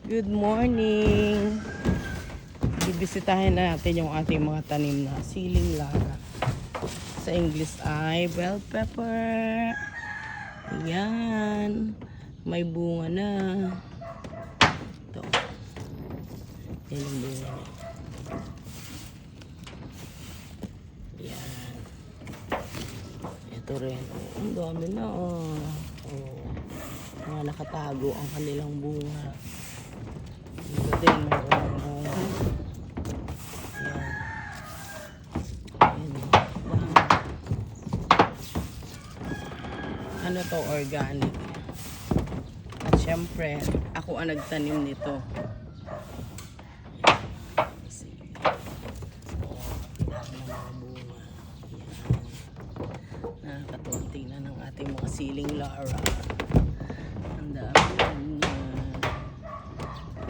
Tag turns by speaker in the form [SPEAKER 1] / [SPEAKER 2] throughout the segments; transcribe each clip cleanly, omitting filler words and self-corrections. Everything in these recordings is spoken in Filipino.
[SPEAKER 1] Good morning! Bibisitahin natin yung ating mga tanim na siling lara. Sa English ay bell pepper. Ayan. May bunga na. Ito. Yan yung bunga na. Ayan. Ito rin. Ang dami na oh. Mga nakatago ang kanilang bunga. Ito din, mayroon ng bunga. Ayan. Ayan. Ano to, organic. At syempre, ako ang nagtanim nito. Nakakatuwang tingnan ng ating mga siling lara. Ang dami na.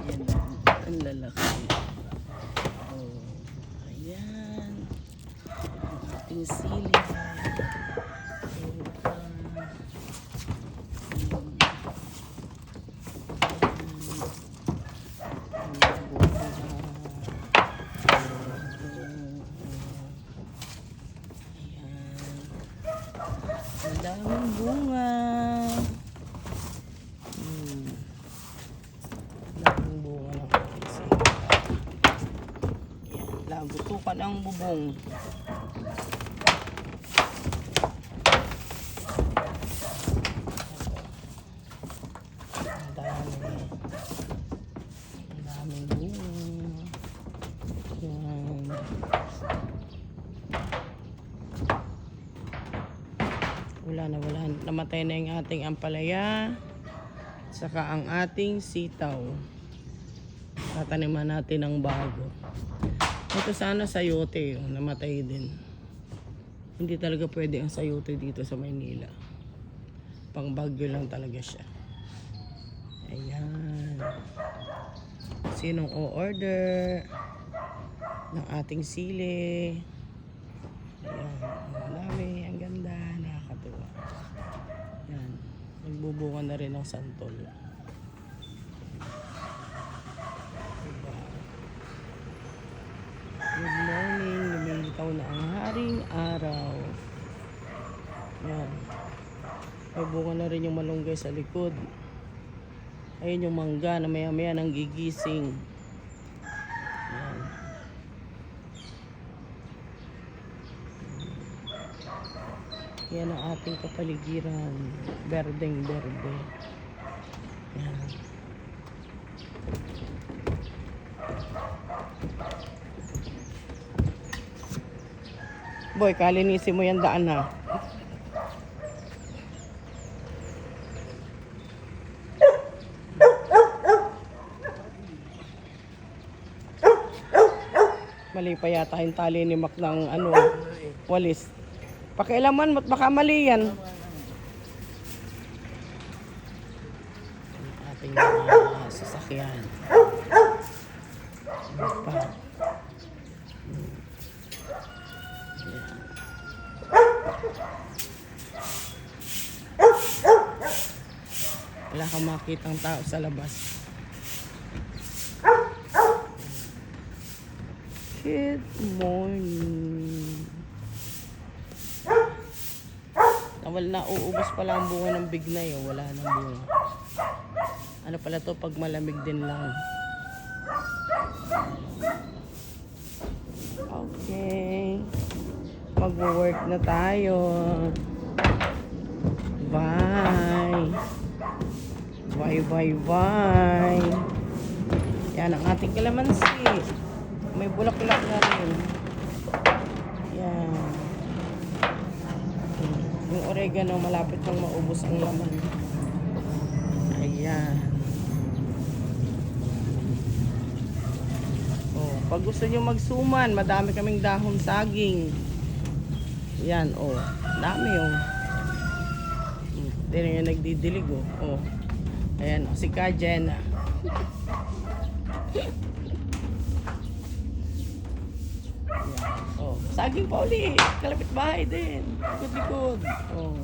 [SPEAKER 1] Ayan, ang lalaki. Oh, ayan. Ang ating siling. Ang daming bunga. Daming bunga ng ating siling. Ayan, lagutukan ang bubong. Ang daming bunga. Ayan. Wala. Namatay na yung ating ampalaya. Saka ang ating sitaw. Tataniman natin ng bago. Ito sana sayote. Namatay din. Hindi talaga pwede ang sayote dito sa Maynila. Pang bagyo lang talaga siya. Ayan. Sinong o-order ng ating sili? Ayan. Ang dami. Ang ganda. Nakakatuwa. Ayan. Nagbubunga na rin ng santol. Diba? Good morning. Lumilitaw na ang haring araw. Ayan. May bunga na rin yung malunggay sa likod. Ayun yung mangga na maya-maya nang gigising. Ayan. Yan ang ating kapaligiran. Berdeng berde. Yan. Boy, kalinisin mo yan daan ha. Mali pa yata yung tali ni Mac ng walis. Pakialaman mo't baka mali yan. Ang ating mga sasakyan. Pa. Wala kang makitang tao sa labas. Good morning. Nauubos pala ang bunga ng bignay. Wala nang bunga. Ano pala to pag malamig din lang. Okay. Mag-work na tayo. Bye. Bye. Yan ang ating kalamansi. May bulaklak na rin. Yan. Yung oregano, malapit nang maubos ang laman. Ayan. Oh, pag gusto nyo magsuman, madami kaming dahon saging. Yan, oh. Dami, oh. Hindi na yung nagdidilig, oh. Oh. Ayan, oh. Si Kajena. Oh, saging pa ulit. Kalapit bahay din. Likod-likod. Oh.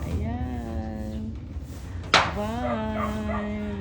[SPEAKER 1] Ayan. Bye.